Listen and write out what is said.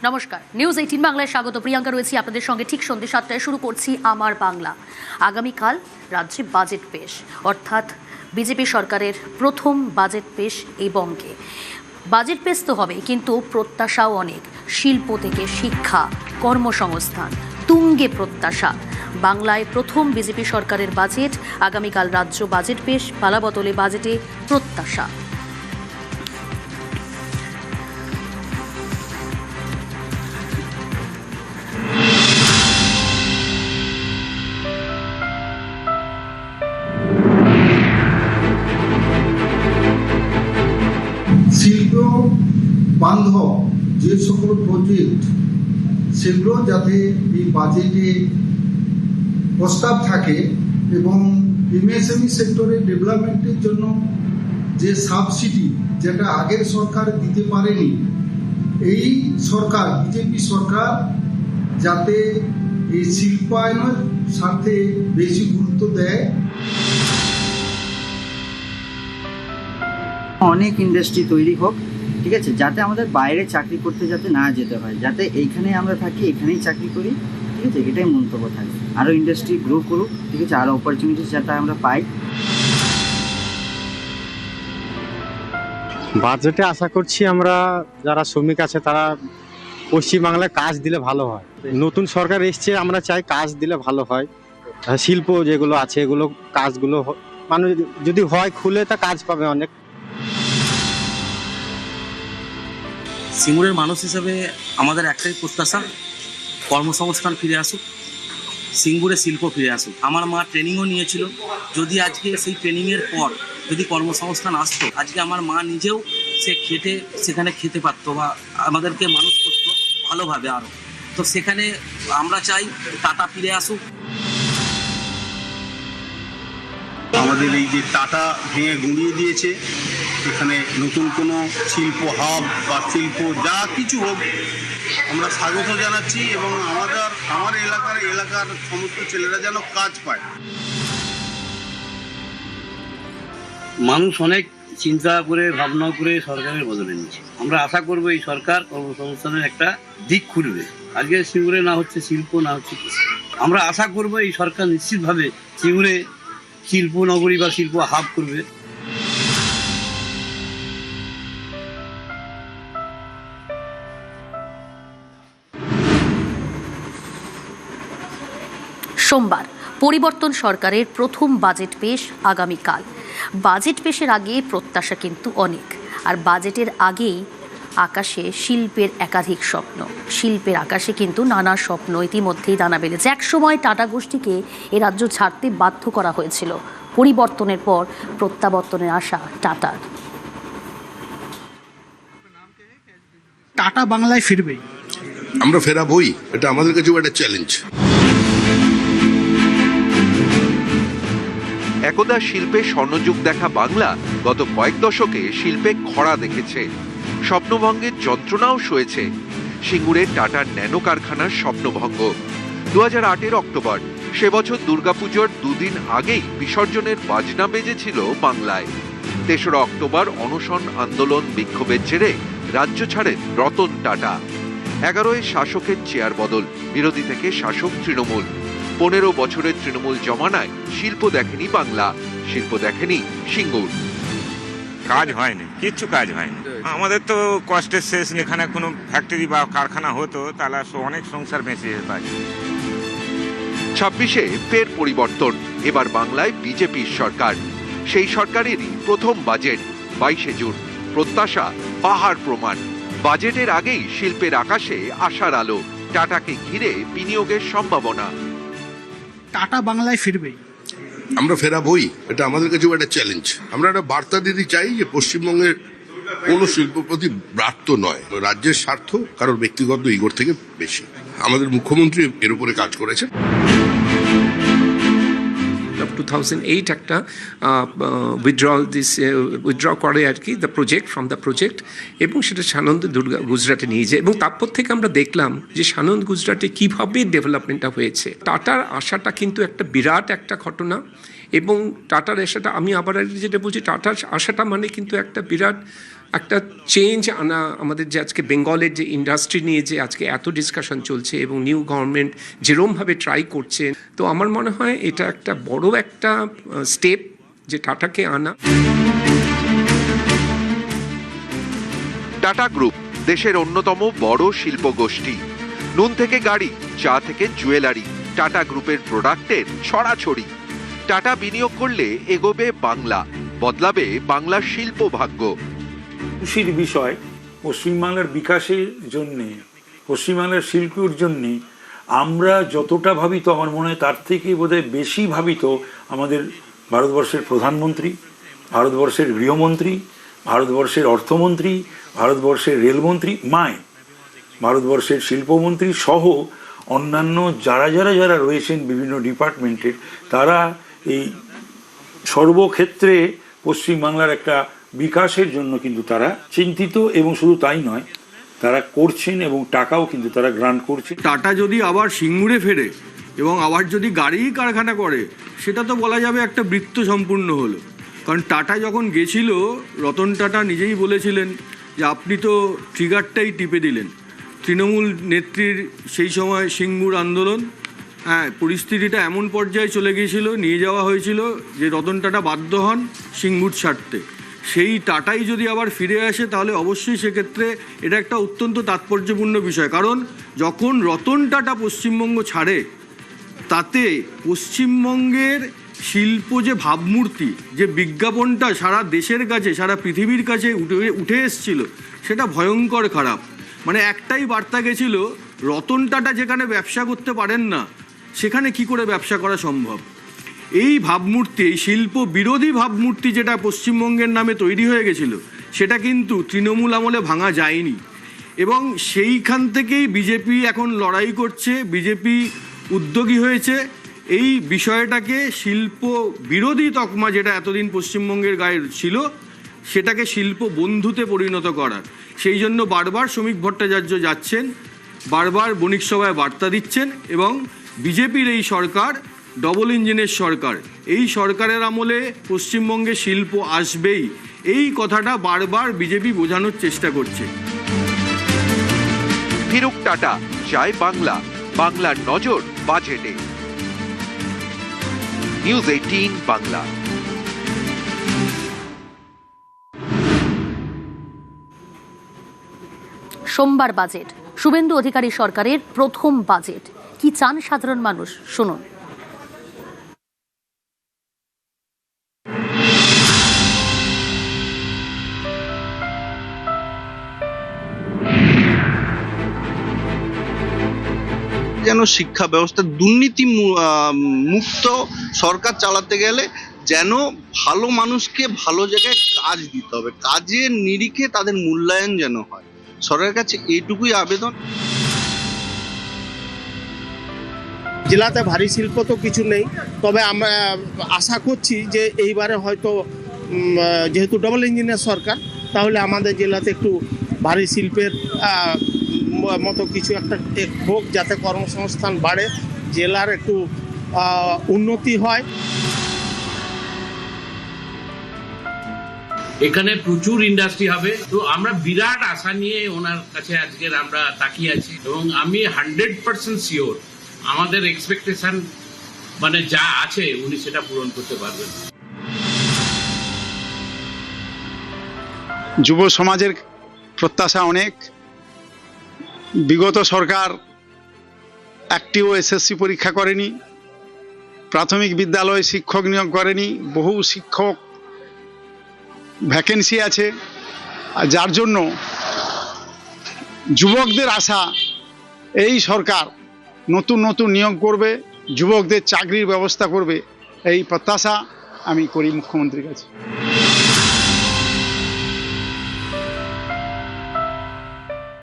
নমস্কার, নিউজ 18 বাংলায় স্বাগত। প্রিয়াঙ্কা রয়েছি আপনাদের সঙ্গে ঠিক সন্ধ্যে 7টায়। শুরু করছি আমার বাংলা। আগামীকাল রাজ্যে বাজেট পেশ, অর্থাৎ বিজেপি সরকারের প্রথম বাজেট পেশ এই বঙ্গে। বাজেট পেশ তো হবে, কিন্তু প্রত্যাশাও অনেক। শিল্প থেকে শিক্ষা, কর্মসংস্থান, তুঙ্গে প্রত্যাশা। বাংলায় প্রথম বিজেপি সরকারের বাজেট। আগামীকাল রাজ্য বাজেট পেশ, পালাবদলে বাজেটে প্রত্যাশা। শিল্প বান্ধব যে সকল প্রজেক্ট সেগুলো যাতে এই বাজেটে প্রস্তাব থাকে এবং এমএসএমই সেক্টরের ডেভেলপমেন্টের জন্য যে সাবসিডি যেটা আগের সরকার দিতে পারেনি, এই সরকার বিজেপি সরকার যাতে এই শিল্পায়নের সাথে বেশি গুরুত্ব দেয়। অনেক ইন্ডাস্ট্রি তৈরি হোক, ঠিক আছে, যাতে আমাদের বাইরে চাকরি করতে যাতে না যেতে হয়, যাতে এইখানে আমরা থাকি, এখানেই চাকরি করি, ঠিক আছে, এটাই মন্তব্য থাকে। আরও ইন্ডাস্ট্রি গ্রো করুক, ঠিক আছে, আরও অপরচুনিটিস যাতে আমরা পাই। বাজেটে আশা করছি আমরা যারা শ্রমিক আছে তারা পশ্চিমবাংলায় কাজ দিলে ভালো হয়। নতুন সরকার এসছে, আমরা চাই কাজ দিলে ভালো হয়। শিল্প যেগুলো আছে এগুলো কাজগুলো মানুষ যদি হয় খুলে, তা কাজ পাবে অনেক। সিঙ্গুরের মানুষ হিসেবে আমাদের একটাই প্রত্যাশা, কর্মসংস্থান ফিরে আসুক, সিঙ্গুরে শিল্প ফিরে আসুক। আমার মা ট্রেনিংও নিয়েছিল, যদি আজকে সেই ট্রেনিংয়ের পর যদি কর্মসংস্থান আসতো, আজকে আমার মা নিজেও সে খেটে সেখানে খেতে পারতো বা আমাদেরকে মানুষ করতো ভালোভাবে আরও। তো সেখানে আমরা চাই টাটা ফিরে আসুক। আমাদের এই যে টাটা ভেঙে গুঁড়িয়ে দিয়েছে, এখানে নতুন কোনো শিল্প হাব বা শিল্প যা কিছু হোক আমরা স্বাগত জানাচ্ছি এবং আমার এলাকার সমস্ত ছেলেরা যেন কাজ পায়। মানুষ অনেক চিন্তা করে ভাবনা করে সরকারের বদলে নিচ্ছে। আমরা আশা করব এই সরকার কর্মসংস্থানের একটা দিক খুলবে। আজকে সিঙ্গুরে না হচ্ছে শিল্প, না হচ্ছে কৃষি। আমরা আশা করব এই সরকার নিশ্চিতভাবে সিঙ্গুরে শিল্প নগরী বা শিল্প হাব করবে। সোমবার পরিবর্তন সরকারের প্রথম বাজেট পেশ আগামীকাল। বাজেট পেশের আগে প্রত্যাশা কিন্তু অনেক, আর বাজেটের আগেই আকাশে শিল্পের একাধিক স্বপ্ন। শিল্পের আকাশে কিন্তু নানা স্বপ্ন ইতিমধ্যেই দানা বেঁধেছে। একসময় টাটা গোষ্ঠীকে এ রাজ্য ছাড়তে বাধ্য করা হয়েছিল। পরিবর্তনের পর প্রত্যাবর্তনের আশা টাটার। টাটা বাংলায় ফিরবে, আমরা ফেরাবই, এটা আমাদের কাছে একটা চ্যালেঞ্জ। একদা শিল্পে স্বর্ণযুগ দেখা বাংলা গত কয়েক দশকে শিল্পে খরা দেখেছে, স্বপ্নভঙ্গের যন্ত্রণাও সয়েছে। সিঙ্গুরে টাটার ন্যানো কারখানার স্বপ্নভঙ্গ 2008-এর অক্টোবর। সে বছর দুর্গাপুজোর দুদিন আগেই বিসর্জনের বাজনা বেজেছিল বাংলায়। 3রা অক্টোবর অনশন আন্দোলন বিক্ষোভের জেরে রাজ্য ছাড়েন রতন টাটা। 11-এ শাসকের চেয়ার বদল, বিরোধী থেকে শাসক তৃণমূল। 15 বছরের তৃণমূল জমানায় শিল্প দেখেনি বাংলা, শিল্প দেখেনি সিঙ্গুর। কাজ হয়নি, কিচ্ছু কাজ হয়নি। আমাদের তো কষ্টের শেষ। এখানে কোনো ফ্যাক্টরি বা কারখানা হতো তাহলে অনেক সংসার বেঁচে যেত। 26-এ ফের পরিবর্তন, এবার বাংলায় বিজেপির সরকার। সেই সরকারেরই প্রথম বাজেট 22শে জুন। প্রত্যাশা পাহাড় প্রমাণ। বাজেটের আগেই শিল্পের আকাশে আশার আলো, টাটাকে ঘিরে বিনিয়োগের সম্ভাবনা। টাটা বাংলায় ফিরবে, আমরা ফেরাবই, এটা আমাদের কাছে একটা চ্যালেঞ্জ। আমরা একটা বার্তা দিতে চাই যে পশ্চিমবঙ্গের কোনো শিল্পপতি ব্রাত্য নয়, রাজ্যের স্বার্থ কারোর ব্যক্তিগত ইগোর থেকে বেশি। আমাদের মুখ্যমন্ত্রী এর উপরে কাজ করেছেন। 2008 একটা উইথড্র করে আর কি দ্য প্রজেক্ট, এবং সেটা সানন্দ গুজরাটে নিয়ে যায়। এবং তারপর থেকে আমরা দেখলাম যে সানন্দ গুজরাটে কীভাবে ডেভেলপমেন্টটা হয়েছে। টাটার আশাটা কিন্তু একটা বিরাট একটা ঘটনা, এবং টাটার আশাটা আমি আবার যেটা বলছি, টাটার আশাটা মানে কিন্তু একটা বিরাট একটা চেঞ্জ আনা আমাদের যে আজকে বেঙ্গলের যে ইন্ডাস্ট্রি নিয়ে যে আজকে এত ডিসকাশন চলছে এবং নিউ গভর্নমেন্ট যেরমভাবে ট্রাই করছে, তো আমার মনে হয় এটা একটা বড় একটা স্টেপ যে টাটাকে আনা। টাটা গ্রুপ দেশের অন্যতম বড় শিল্প গোষ্ঠী। নুন থেকে গাড়ি, চা থেকে জুয়েলারি, টাটা গ্রুপের প্রোডাক্টের ছড়াছড়ি। টাটা বিনিয়োগ করলে এগোবে বাংলা, বদলাবে বাংলার শিল্প ভাগ্য। খুশির বিষয়, পশ্চিমবাংলার বিকাশের জন্যে, পশ্চিমবাংলার শিল্পের জন্যে আমরা যতটা ভাবিত, আমার মনে হয় তার থেকে বোধহয় বেশি ভাবিত আমাদের ভারতবর্ষের প্রধানমন্ত্রী, ভারতবর্ষের গৃহমন্ত্রী, ভারতবর্ষের অর্থমন্ত্রী, ভারতবর্ষের রেলমন্ত্রী, ভারতবর্ষের শিল্পমন্ত্রী সহ অন্যান্য যারা রয়েছেন বিভিন্ন ডিপার্টমেন্টের, তারা এই সর্বক্ষেত্রে পশ্চিমবাংলার একটা বিকাশের জন্য কিন্তু তারা চিন্তিত, এবং শুধু তাই নয়, তারা করছেন এবং টাকাও কিন্তু তারা গ্রান্ট করছে। টাটা যদি আবার সিঙ্গুরে ফেরে এবং আবার যদি গাড়ি কারখানা করে, সেটা তো বলা যাবে একটা বৃত্ত সম্পূর্ণ হলো। কারণ টাটা যখন গেছিল, রতন টাটা নিজেই বলেছিলেন যে আপনি তো ট্রিগারটাই টিপে দিলেন। তৃণমূল নেত্রীর সেই সময় সিঙ্গুর আন্দোলন, পরিস্থিতিটা এমন পর্যায়ে চলে গিয়েছিল, নিয়ে যাওয়া হয়েছিল যে রতন টাটা বাধ্য হন সিঙ্গুর ছাড়তে। সেই টাটাই যদি আবার ফিরে আসে, তাহলে অবশ্যই সেক্ষেত্রে এটা একটা অত্যন্ত তাৎপর্যপূর্ণ বিষয়। কারণ যখন রতন টাটা পশ্চিমবঙ্গ ছাড়ে, তাতে পশ্চিমবঙ্গের শিল্প যে ভাবমূর্তি, যে বিজ্ঞাপনটা সারা দেশের কাছে, সারা পৃথিবীর কাছে উঠে এসছিল, সেটা ভয়ঙ্কর খারাপ। মানে একটাই বার্তা গেছিল, রতন টাটা যেখানে ব্যবসা করতে পারেন না, সেখানে কি করে ব্যবসা করা সম্ভব। এই ভাবমূর্তি, এই শিল্প বিরোধী ভাবমূর্তি যেটা পশ্চিমবঙ্গের নামে তৈরি হয়ে গেছিল, সেটা কিন্তু তৃণমূল আমলে ভাঙা যায়নি। এবং সেইখান থেকেই বিজেপি এখন লড়াই করছে, বিজেপি উদ্যোগী হয়েছে এই বিষয়টাকে শিল্প বিরোধী তকমা যেটা এতদিন পশ্চিমবঙ্গের গায়ে ছিল, সেটাকে শিল্প বন্ধুতে পরিণত করার। সেই জন্য বারবার শ্রমিক ভট্টাচার্য যাচ্ছেন, বারবার বণিক সভায় বার্তা দিচ্ছেন, এবং বিজেপির এই সরকার ডবল ইঞ্জিনের সরকার, এই সরকারের আমলে পশ্চিমবঙ্গে শিল্প আসবেই, এই কথাটা বারবার বিজেপি বোঝানোর চেষ্টা করছে। ফিরুক টাটা, চায় বাংলা, বাংলার নজর বাজেটে। নিউজ 18 বাংলা। সোমবার বাজেট, শুভেন্দু অধিকারী সরকারের প্রথম বাজেট। কি চান সাধারণ মানুষ, শুনুন। যেন শিক্ষা ব্যবস্থা দুর্নীতি মুক্ত সরকার চালাতে গেলে যেন ভালো মানুষকে ভালো জায়গায় কাজ দিতে হবে, কাজের নিরিখে তাদের মূল্যায়ন যেন হয়। সরকারের কাছে এইটুকুই আবেদন। জেলাতে ভারী শিল্প তো কিছু নেই, তবে আমরা আশা করছি যে এইবারে হয়তো যেহেতু ডবল ইঞ্জিনের সরকার, তাহলে আমাদের জেলাতে একটু ভারী শিল্পের মতো কিছু একটা হোক, যাতে কর্মসংস্থান বাড়ে, জেলার একটু উন্নতি হয়। এখানে প্রচুর ইন্ডাস্ট্রি হবে, তো আমরা বিরাট আশা নিয়ে ওনার কাছে আজকের আমরা তাকিয়ে আছি, এবং আমি 100% শিওর আমাদের এক্সপেকটেশন মানে যা আছে উনি সেটা পূরণ করতে পারবেন। যুব সমাজের প্রত্যাশা অনেক। বিগত সরকার একটিও এসএসসি পরীক্ষা করেনি, প্রাথমিক বিদ্যালয়ে শিক্ষক নিয়োগ করেনি, বহু শিক্ষক ভ্যাকেন্সি আছে, আর যার জন্য যুবকদের আশা এই সরকার নতুন নতুন নিয়োগ করবে, যুবকদের চাকরির ব্যবস্থা করবে, এই প্রত্যাশা আমি করি মুখ্যমন্ত্রীর কাছে।